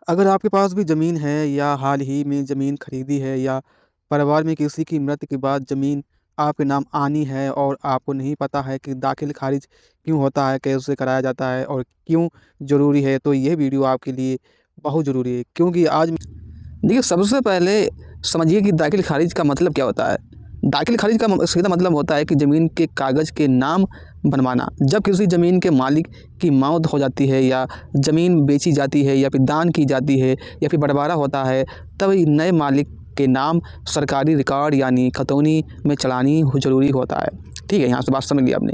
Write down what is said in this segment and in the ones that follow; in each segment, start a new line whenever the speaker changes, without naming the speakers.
अगर आपके पास भी ज़मीन है या हाल ही में ज़मीन खरीदी है या परिवार में किसी की मृत्यु के बाद ज़मीन आपके नाम आनी है और आपको नहीं पता है कि दाखिल खारिज क्यों होता है, कैसे कराया जाता है और क्यों ज़रूरी है, तो यह वीडियो आपके लिए बहुत ज़रूरी है क्योंकि आज
देखिए, सबसे पहले समझिए कि दाखिल खारिज का मतलब क्या होता है। दाखिल खारिज का सीधा मतलब होता है कि ज़मीन के कागज़ के नाम बनवाना। जब किसी ज़मीन के मालिक की मौत हो जाती है या ज़मीन बेची जाती है या फिर दान की जाती है या फिर बँटवारा होता है, तब नए मालिक के नाम सरकारी रिकॉर्ड यानी खतौनी में चढ़ानी ज़रूरी होता है। ठीक है, यहाँ से बात समझ लिया आपने।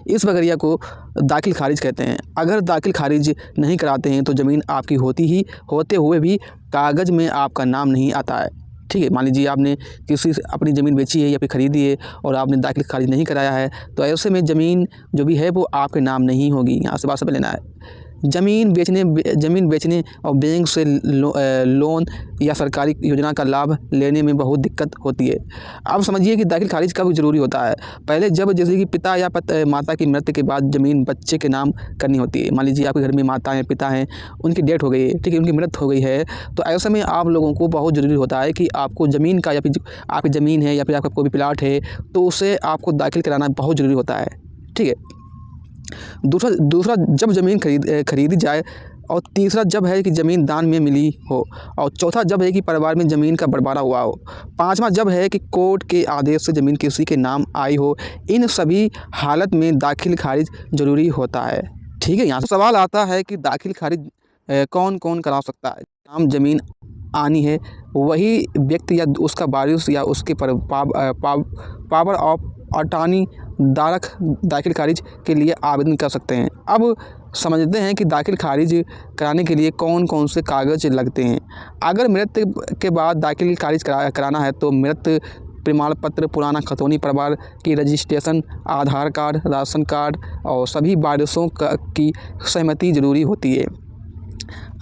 इस प्रक्रिया को दाखिल खारिज कहते हैं। अगर दाखिल खारिज नहीं कराते हैं तो ज़मीन आपकी होते हुए भी कागज़ में आपका नाम नहीं आता है। ठीक है, मान लीजिए आपने किसी से अपनी ज़मीन बेची है या फिर ख़रीदी है और आपने दाखिल खारिज नहीं कराया है, तो ऐसे में ज़मीन जो भी है वो आपके नाम नहीं होगी। यहाँ से बात समझ लेना है। ज़मीन बेचने और बैंक से लोन या सरकारी योजना का लाभ लेने में बहुत दिक्कत होती है। अब समझिए कि दाखिल खारिज कब ज़रूरी होता है। पहले जब जैसे कि पिता या माता की मृत्यु के बाद ज़मीन बच्चे के नाम करनी होती है। मान लीजिए आपके घर में माता हैं, पिता हैं, उनकी डेथ हो गई है, ठीक है, उनकी मृत्यु हो गई है, तो ऐसे में आप लोगों को बहुत ज़रूरी होता है कि आपको ज़मीन का या फिर आपकी ज़मीन है या फिर आपका कोई भी प्लाट है, तो उसे आपको दाखिल कराना बहुत ज़रूरी होता है। ठीक है। दूसरा जब ज़मीन खरीदी जाए, और तीसरा जब है कि ज़मीन दान में मिली हो, और चौथा जब है कि परिवार में ज़मीन का बँटवारा हुआ हो, पाँचवां जब है कि कोर्ट के आदेश से ज़मीन किसी के नाम आई हो। इन सभी हालत में दाखिल खारिज ज़रूरी होता है। ठीक है, यहाँ से
सवाल आता है कि दाखिल खारिज कौन-कौन करा सकता है?
नाम ज़मीन आनी है, वही व्यक्ति या उसका वारिस या उसके पावर ऑफ अटॉर्नी धारक दाखिल खारिज के लिए आवेदन कर सकते हैं। अब समझते हैं कि दाखिल खारिज कराने के लिए कौन-कौन से कागज़ लगते हैं। अगर मृत्यु के बाद दाखिल खारिज कराना है तो मृत्यु प्रमाण पत्र, पुराना खतौनी, परिवार की रजिस्ट्रेशन, आधार कार्ड, राशन कार्ड और सभी वारिसों की सहमति ज़रूरी होती है।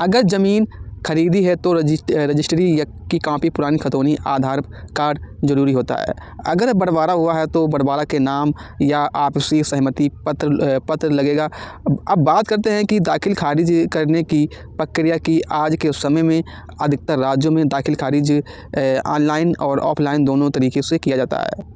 अगर ज़मीन खरीदी है तो रजिस्ट्री की कॉपी, पुरानी खतौनी, आधार कार्ड ज़रूरी होता है। अगर बँटवारा हुआ है तो बँटवारा के नाम या आपसी सहमति पत्र लगेगा। अब बात करते हैं कि दाखिल खारिज करने की प्रक्रिया की। आज के समय में अधिकतर राज्यों में दाखिल खारिज ऑनलाइन और ऑफलाइन दोनों तरीके से किया जाता है।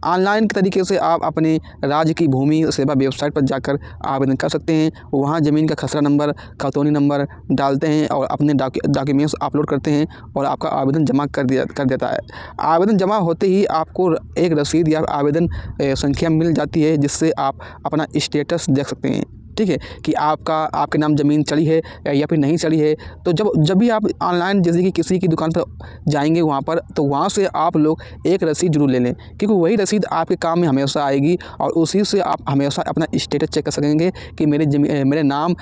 ऑनलाइन के तरीके से आप अपने राज्य की भूमि सेवा वेबसाइट पर जाकर आवेदन कर सकते हैं। वहाँ ज़मीन का खसरा नंबर, खतौनी नंबर डालते हैं और अपने डॉक्यूमेंट्स अपलोड करते हैं और आपका आवेदन जमा कर देता है। आवेदन जमा होते ही आपको एक रसीद या आवेदन संख्या मिल जाती है, जिससे आप अपना स्टेटस देख सकते हैं। ठीक है, कि आपके नाम ज़मीन चढ़ी है या फिर नहीं चढ़ी है। तो जब भी आप ऑनलाइन जैसे कि किसी की दुकान पर जाएंगे वहाँ पर, तो वहाँ से आप लोग एक रसीद ज़रूर ले लें, क्योंकि वही रसीद आपके काम में हमेशा आएगी और उसी से आप हमेशा अपना स्टेटस चेक कर सकेंगे कि मेरे नाम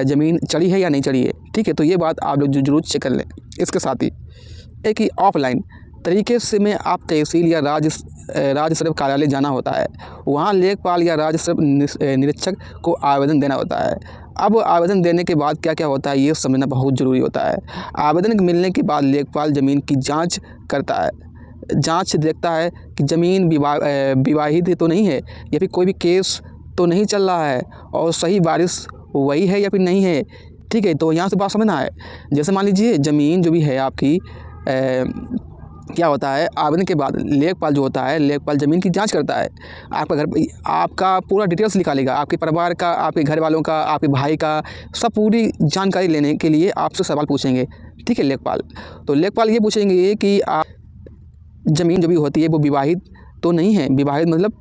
ज़मीन चढ़ी है या नहीं चढ़ी है। ठीक है, तो ये बात आप लोग ज़रूर चेक कर लें। इसके साथ ही एक ही ऑफलाइन तरीके से में आप तहसील या राज्य सर्व कार्यालय जाना होता है। वहाँ लेखपाल या राज्य सर्व निरीक्षक को आवेदन देना होता है। अब आवेदन देने के बाद क्या क्या होता है ये समझना बहुत ज़रूरी होता है। आवेदन मिलने के बाद लेखपाल ज़मीन की जांच करता है। जांच से देखता है कि ज़मीन विवाहित तो नहीं है या फिर कोई भी केस तो नहीं चल रहा है और सही वारिस वही है या फिर नहीं है। ठीक है, तो यहाँ से बात समझना है। जैसे मान लीजिए ज़मीन जो भी है आपकी, क्या होता है, आवेदन के बाद लेखपाल जो होता है, लेखपाल ज़मीन की जांच करता है। आपका पूरा डिटेल्स निकालेगा, आपके परिवार का, आपके घर वालों का, आपके भाई का, सब पूरी जानकारी लेने के लिए आपसे सवाल पूछेंगे। ठीक है, लेखपाल तो लेखपाल ये पूछेंगे कि आप ज़मीन जो भी होती है वो विवाहित तो नहीं है। विवाहित मतलब,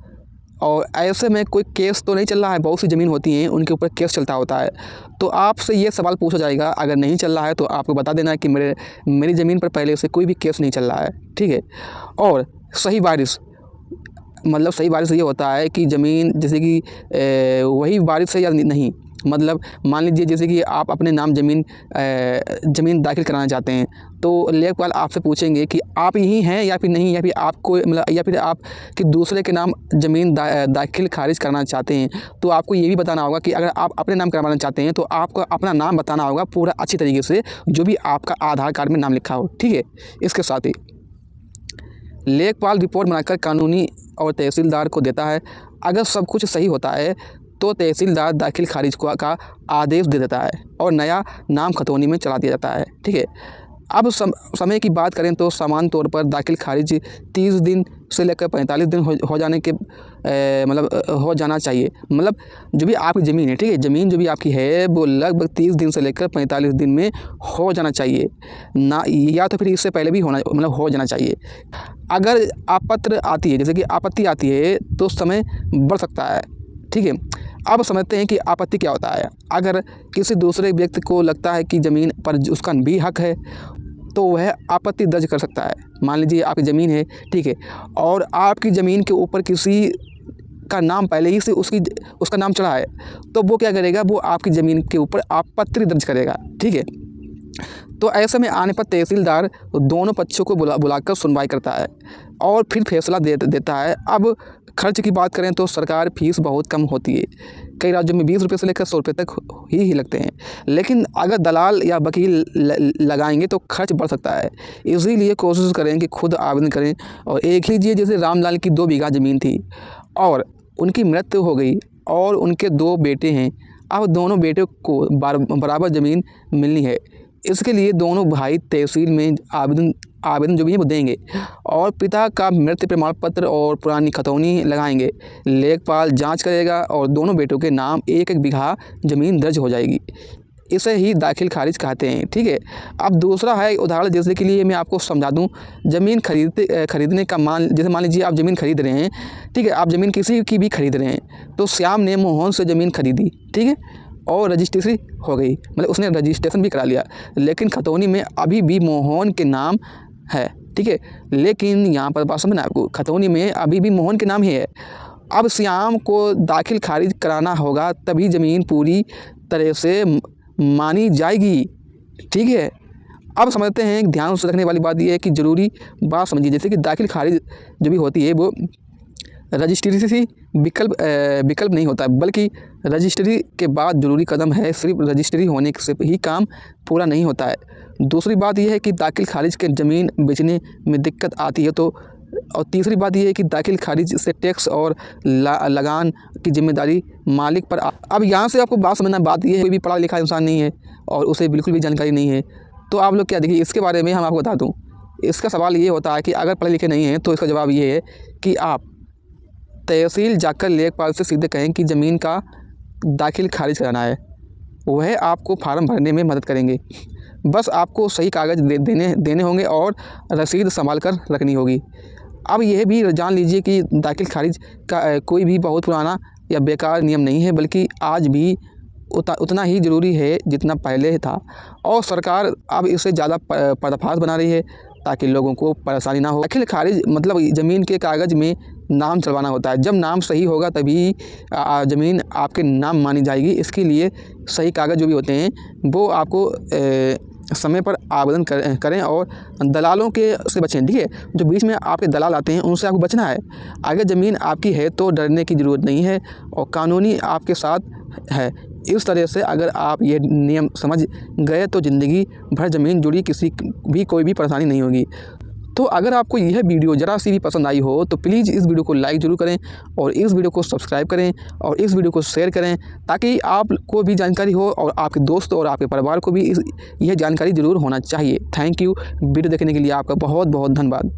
और ऐसे में कोई केस तो नहीं चल रहा है। बहुत सी ज़मीन होती हैं उनके ऊपर केस चलता होता है, तो आपसे ये सवाल पूछा जाएगा। अगर नहीं चल रहा है तो आपको बता देना है कि मेरी ज़मीन पर पहले से कोई भी केस नहीं चल रहा है। ठीक है, और सही वारिस मतलब सही वारिस ये होता है कि ज़मीन जैसे कि वही वारिस है या नहीं। मतलब मान लीजिए जैसे कि आप अपने नाम ज़मीन दाखिल कराना चाहते हैं, तो लेखपाल आपसे पूछेंगे कि आप यही हैं या फिर नहीं, या फिर आपको मतलब या फिर आप कि दूसरे के नाम ज़मीन दाखिल खारिज कराना चाहते हैं। तो आपको ये भी बताना होगा कि अगर आप अपने नाम करवाना चाहते हैं तो आपको अपना नाम बताना होगा पूरा अच्छी तरीके से, जो भी आपका आधार कार्ड में नाम लिखा हो। ठीक है, इसके साथ ही लेखपाल रिपोर्ट बनाकर कानूनी और तहसीलदार को देता है। अगर सब कुछ सही होता है तो तहसीलदार दाखिल खारिज का आदेश दे देता है और नया नाम खतौनी में चला दिया जाता है। ठीक है। अब समय की बात करें तो सामान्य तौर पर दाखिल खारिज 30 दिन से लेकर 45 दिन हो जाने के हो जाना चाहिए। मतलब जो भी आपकी ज़मीन है, ठीक है, ज़मीन जो भी आपकी है वो लगभग 30 दिन से लेकर 45 दिन में हो जाना चाहिए ना, या तो फिर इससे पहले भी हो जाना चाहिए। अगर आपत्ति आती है, जैसे कि आपत्ति आती है, तो समय बढ़ सकता है। ठीक है। अब समझते हैं कि आपत्ति क्या होता है। अगर किसी दूसरे व्यक्ति को लगता है कि ज़मीन पर उसका भी हक है तो वह आपत्ति दर्ज कर सकता है। मान लीजिए आपकी ज़मीन है, ठीक है, और आपकी ज़मीन के ऊपर किसी का नाम पहले ही से उसका नाम चढ़ा है, तो वो क्या करेगा, वो आपकी ज़मीन के ऊपर आपत्ति दर्ज करेगा। ठीक है। तो ऐसे में आने पर तहसीलदार दोनों पक्षों को बुलाकर सुनवाई करता है और फिर फैसला देता है। अब खर्च की बात करें तो सरकार फीस बहुत कम होती है। कई राज्यों में 20 रुपये से लेकर 100 रुपये तक ही लगते हैं, लेकिन अगर दलाल या वकील लगाएंगे तो खर्च बढ़ सकता है। इसीलिए कोशिश करें कि खुद आवेदन करें। और एक लीजिए, जैसे रामलाल की 2 बीघा ज़मीन थी और उनकी मृत्यु हो गई और उनके 2 बेटे हैं। अब दोनों बेटों को बराबर ज़मीन मिलनी है। इसके लिए दोनों भाई तहसील में आवेदन जो भी है वो देंगे और पिता का मृत्यु प्रमाण पत्र और पुरानी खतौनी लगाएंगे। लेखपाल जांच करेगा और दोनों बेटों के नाम 1-1 बीघा ज़मीन दर्ज हो जाएगी। इसे ही दाखिल खारिज कहते हैं। ठीक है। अब दूसरा है उदाहरण, जैसे के लिए मैं आपको समझा दूं। ज़मीन खरीदने का जैसे मान लीजिए आप ज़मीन खरीद रहे हैं, ठीक है, आप ज़मीन किसी की भी खरीद रहे हैं, तो श्याम ने मोहन से ज़मीन खरीदी, ठीक है, और रजिस्ट्री हो गई, मतलब उसने रजिस्ट्रेशन भी करा लिया, लेकिन खतौनी में अभी भी मोहन के नाम है। ठीक है। लेकिन यहाँ पर बात समझना आपको, खतौनी में अभी भी मोहन के नाम ही है। अब श्याम को दाखिल खारिज कराना होगा, तभी ज़मीन पूरी तरह से मानी जाएगी। ठीक है। अब समझते हैं, ध्यान से रखने वाली बात यह है कि ज़रूरी बात समझिए, जैसे कि दाखिल खारिज जो भी होती है वो रजिस्ट्री से विकल्प नहीं होता, बल्कि रजिस्ट्री के बाद ज़रूरी कदम है। सिर्फ रजिस्ट्री होने से ही काम पूरा नहीं होता है। दूसरी बात यह है कि दाखिल खारिज के ज़मीन बेचने में दिक्कत आती है तो, और तीसरी बात यह है कि दाखिल खारिज से टैक्स और लगान की जिम्मेदारी मालिक पर। अब यहाँ से आपको बात समझना, बात यह है, कोई भी पढ़ा लिखा इंसान नहीं है और उसे बिल्कुल भी जानकारी नहीं है, तो आप लोग क्या देखिए, इसके बारे में हम आपको बता दूँ। इसका सवाल ये होता है कि अगर पढ़े लिखे नहीं हैं तो इसका जवाब ये है कि आप तहसील जाकर लेखपाल से सीधे कहें कि ज़मीन का दाखिल खारिज कराना है, वह आपको फार्म भरने में मदद करेंगे। बस आपको सही कागज़ देने होंगे और रसीद संभाल कर रखनी होगी। अब यह भी जान लीजिए कि दाखिल खारिज का कोई भी बहुत पुराना या बेकार नियम नहीं है, बल्कि आज भी उतना ही ज़रूरी है जितना पहले था, और सरकार अब इसे ज़्यादा पर्दाफाश बना रही है ताकि लोगों को परेशानी ना हो। दाखिल खारिज मतलब ज़मीन के कागज़ में नाम चढ़वाना होता है। जब नाम सही होगा तभी ज़मीन आपके नाम मानी जाएगी। इसके लिए सही कागज़ जो भी होते हैं वो आपको समय पर आवेदन करें और दलालों से बचें। ठीक है। जो बीच में आपके दलाल आते हैं उनसे आपको बचना है। अगर ज़मीन आपकी है तो डरने की ज़रूरत नहीं है और कानूनी आपके साथ है। इस तरह से अगर आप ये नियम समझ गए तो ज़िंदगी भर ज़मीन जुड़ी कोई भी परेशानी नहीं होगी। तो अगर आपको यह वीडियो ज़रा सी भी पसंद आई हो तो प्लीज़ इस वीडियो को लाइक ज़रूर करें और इस वीडियो को सब्सक्राइब करें और इस वीडियो को शेयर करें, ताकि आपको भी जानकारी हो और आपके दोस्तों और आपके परिवार को भी यह जानकारी ज़रूर होना चाहिए। Thank you. वीडियो देखने के लिए आपका बहुत बहुत धन्यवाद।